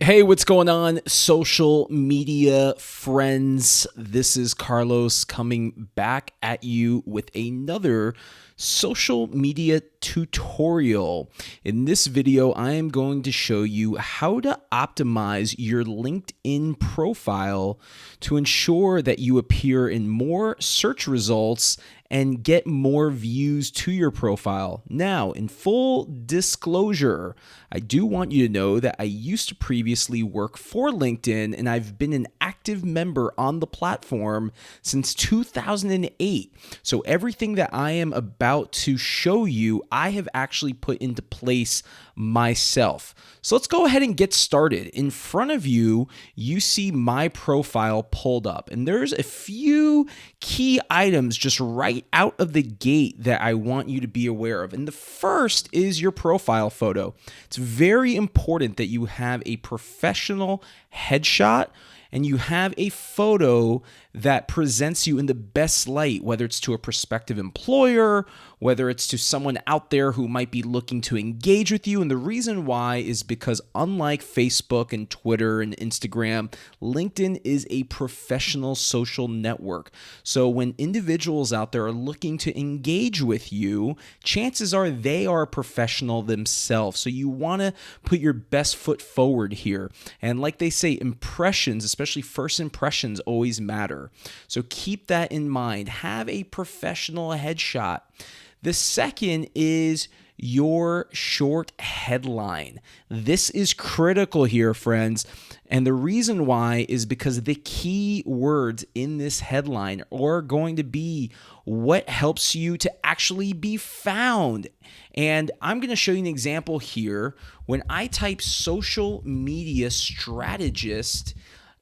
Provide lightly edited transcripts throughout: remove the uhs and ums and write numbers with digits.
Hey, what's going on, social media friends? This is Carlos coming back at you with another social media tutorial. In this video, I am going to show you how to optimize your LinkedIn profile to ensure that you appear in more search results and get more views to your profile. Now, in full disclosure, I do want you to know that I used to previously work for LinkedIn, and I've been an active member on the platform since 2008. So everything that I am about to show you, I have actually put into place myself. So let's go ahead and get started. In front of you, you see my profile pulled up, and there's a few key items just right out of the gate that I want you to be aware of. And the first is your profile photo. It's very important that you have a professional headshot and you have a photo that presents you in the best light, whether it's to a prospective employer, whether it's to someone out there who might be looking to engage with you. And the reason why is because unlike Facebook and Twitter and Instagram, LinkedIn is a professional social network. So when individuals out there are looking to engage with you, chances are they are a professional themselves. So you want to put your best foot forward here. And like they say, impressions, especially first impressions, always matter. So keep that in mind. Have a professional headshot. The second is your short headline. This is critical here, friends. And the reason why is because the key words in this headline are going to be what helps you to actually be found. And I'm going to show you an example here. When I type social media strategist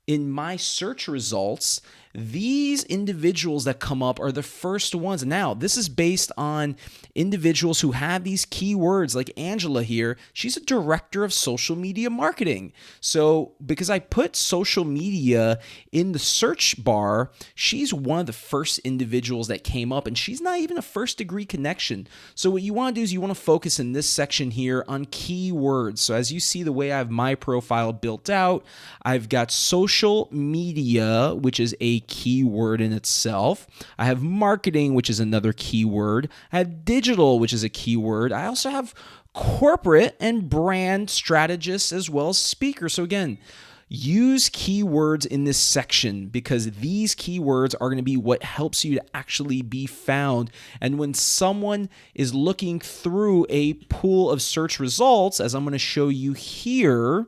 in my search results, these individuals that come up are the first ones. Now, this is based on individuals who have these keywords, like Angela here. She's a director of social media marketing. So because I put social media in the search bar, she's one of the first individuals that came up, and she's not even a first degree connection. So what you want to do is you want to focus in this section here on keywords. So as you see the way I have my profile built out, I've got social media, which is a keyword in itself. I have marketing, which is another keyword. I have digital, which is a keyword. I also have corporate and brand strategists as well as speaker. So again, use keywords in this section because these keywords are going to be what helps you to actually be found. And when someone is looking through a pool of search results, as I'm going to show you here,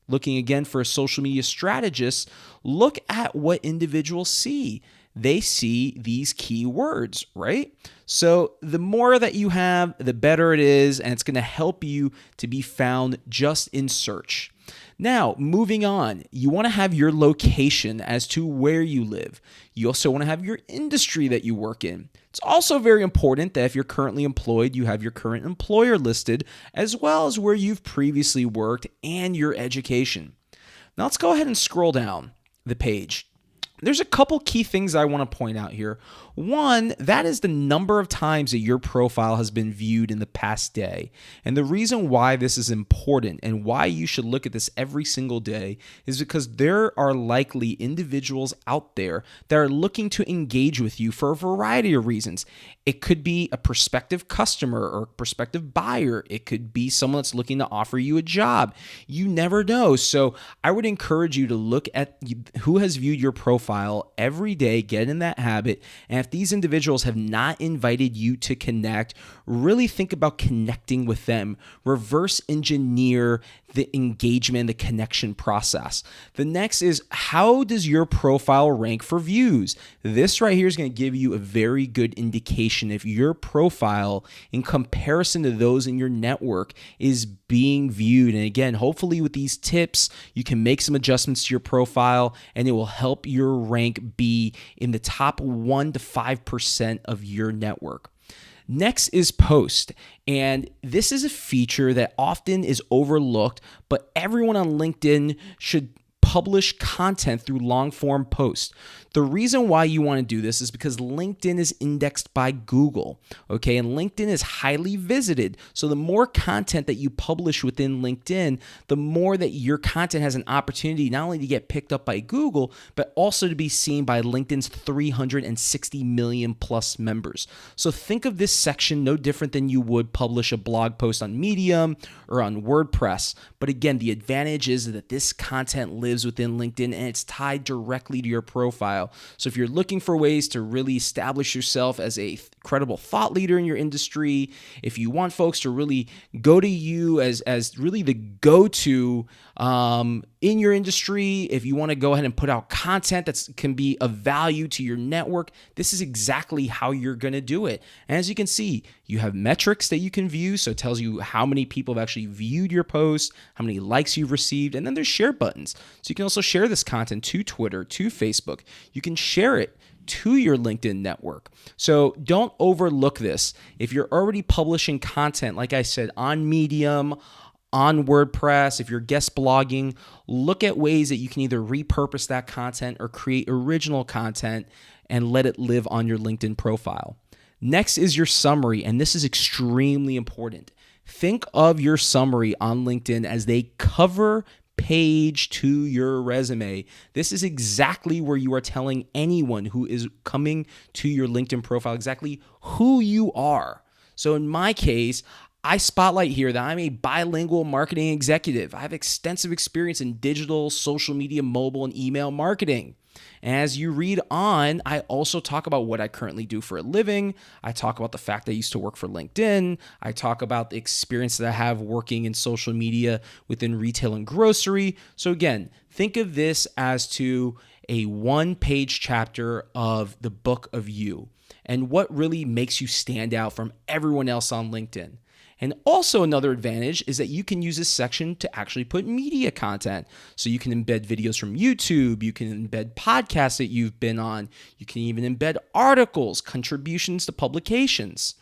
looking again for a social media strategist, look at what individuals see. They see these keywords, right? So the more that you have, the better it is, and it's going to help you to be found just in search. Now, moving on, you want to have your location as to where you live. You also want to have your industry that you work in. It's also very important that if you're currently employed, you have your current employer listed, as well as where you've previously worked and your education. Now let's go ahead and scroll down the page. There's a couple key things I want to point out here. One, that is the number of times that your profile has been viewed in the past day. And the reason why this is important and why you should look at this every single day is because there are likely individuals out there that are looking to engage with you for a variety of reasons. It could be a prospective customer or a prospective buyer. It could be someone that's looking to offer you a job. You never know. So I would encourage you to look at who has viewed your profile every day, get in that habit. And if these individuals have not invited you to connect, really think about connecting with them. Reverse engineer the engagement, the connection process. The next is, how does your profile rank for views? This right here is going to give you a very good indication if your profile in comparison to those in your network is being viewed. And again, hopefully with these tips, you can make some adjustments to your profile and it will help your rank be in the top 1 to 5% of your network. Next is post, and this is a feature that often is overlooked, but everyone on LinkedIn should publish content through long form posts. The reason why you want to do this is because LinkedIn is indexed by Google, okay? And LinkedIn is highly visited. So the more content that you publish within LinkedIn, the more that your content has an opportunity not only to get picked up by Google, but also to be seen by LinkedIn's 360 million plus members. So think of this section no different than you would publish a blog post on Medium or on WordPress. But again, the advantage is that this content lives within LinkedIn and it's tied directly to your profile. So if you're looking for ways to really establish yourself as a credible thought leader in your industry, if you want folks to really go to you as really the go-to in your industry, if you want to go ahead and put out content that can be of value to your network, this is exactly how you're going to do it. And as you can see, you have metrics that you can view. So it tells you how many people have actually viewed your post, how many likes you've received, and then there's share buttons. So you can also share this content to Twitter, to Facebook. You can share it to your LinkedIn network. So don't overlook this. If you're already publishing content, like I said, on Medium, on WordPress, if you're guest blogging, look at ways that you can either repurpose that content or create original content and let it live on your LinkedIn profile. Next is your summary, and this is extremely important. Think of your summary on LinkedIn as the cover page to your resume. This is exactly where you are telling anyone who is coming to your LinkedIn profile exactly who you are. So in my case, I spotlight here that I'm a bilingual marketing executive. I have extensive experience in digital, social media, mobile, and email marketing. And as you read on, I also talk about what I currently do for a living. I talk about the fact that I used to work for LinkedIn. I talk about the experience that I have working in social media within retail and grocery. So again, think of this as to a one-page chapter of the book of you and what really makes you stand out from everyone else on LinkedIn. And also another advantage is that you can use this section to actually put media content. So you can embed videos from YouTube, you can embed podcasts that you've been on, you can even embed articles, contributions to publications.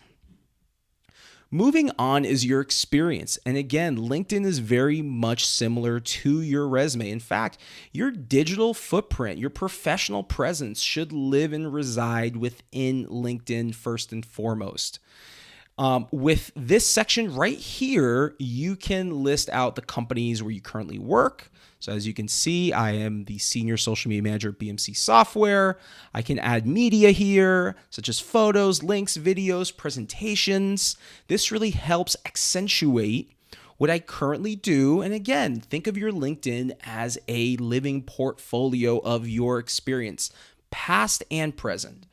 Moving on is your experience. And again, LinkedIn is very much similar to your resume. In fact, your digital footprint, your professional presence should live and reside within LinkedIn first and foremost. With this section right here, you can list out the companies where you currently work. So as you can see, I am the senior social media manager at BMC Software. I can add media here, such as photos, links, videos, presentations. This really helps accentuate what I currently do. And again, think of your LinkedIn as a living portfolio of your experience, past and present.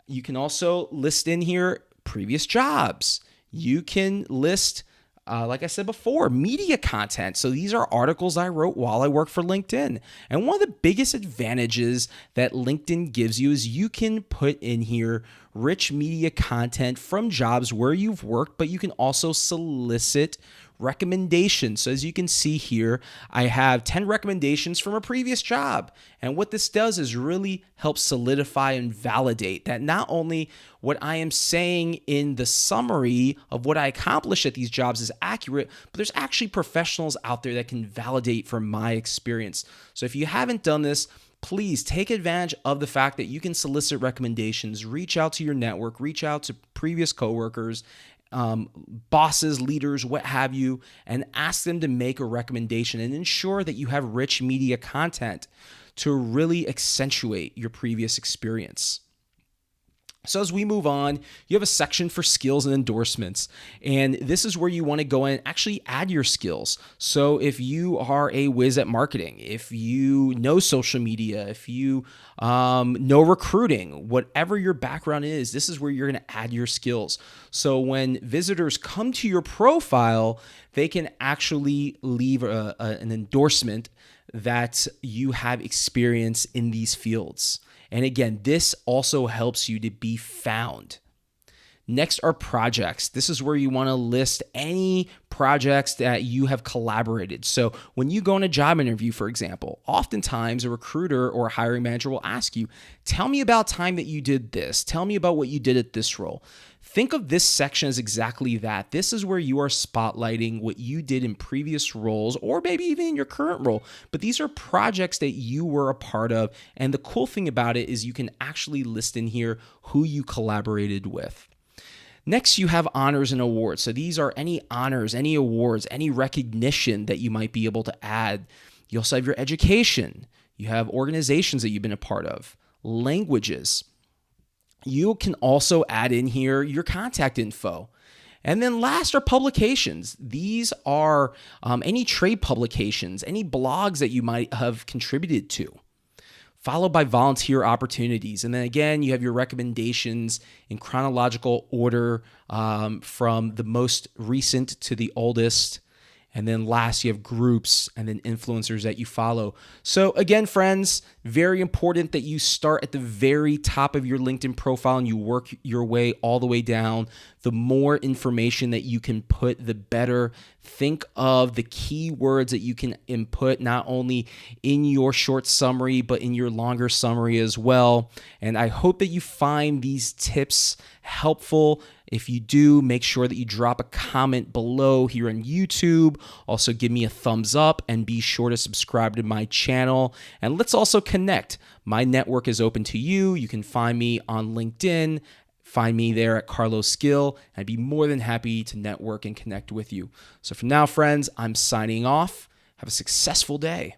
You can also list in here previous jobs. You can list, like I said before, media content. So these are articles I wrote while I worked for LinkedIn. And one of the biggest advantages that LinkedIn gives you is you can put in here rich media content from jobs where you've worked, but you can also solicit recommendations. So as you can see here, I have 10 recommendations from a previous job. And what this does is really help solidify and validate that not only what I am saying in the summary of what I accomplished at these jobs is accurate, but there's actually professionals out there that can validate from my experience. So if you haven't done this, please take advantage of the fact that you can solicit recommendations, reach out to your network, reach out to previous coworkers, bosses, leaders, what have you, and ask them to make a recommendation and ensure that you have rich media content to really accentuate your previous experience. So as we move on, you have a section for skills and endorsements. And this is where you want to go in and actually add your skills. So if you are a whiz at marketing, if you know social media, if you know recruiting, whatever your background is, this is where you're going to add your skills. So when visitors come to your profile, they can actually leave an endorsement that you have experience in these fields. And again, this also helps you to be found. Next are projects. This is where you want to list any projects that you have collaborated. So when you go on a job interview, for example, oftentimes a recruiter or a hiring manager will ask you, tell me about time that you did this. Tell me about what you did at this role. Think of this section as exactly that. This is where you are spotlighting what you did in previous roles, or maybe even in your current role. But these are projects that you were a part of. And the cool thing about it is you can actually list in here who you collaborated with. Next, you have honors and awards. So these are any honors, any awards, any recognition that you might be able to add. You also have your education. You have organizations that you've been a part of, languages. You can also add in here your contact info. And then last are publications. These are any trade publications, any blogs that you might have contributed to, followed by volunteer opportunities. And then again, you have your recommendations in chronological order from the most recent to the oldest. And then last, you have groups and then influencers that you follow. So again, friends, very important that you start at the very top of your LinkedIn profile and you work your way all the way down. The more information that you can put, the better. Think of the keywords that you can input, not only in your short summary, but in your longer summary as well. And I hope that you find these tips helpful. If you do, make sure that you drop a comment below here on YouTube. Also, give me a thumbs up and be sure to subscribe to my channel. And let's also connect. My network is open to you. You can find me on LinkedIn. Find me there at Carlos Gil. I'd be more than happy to network and connect with you. So for now, friends, I'm signing off. Have a successful day.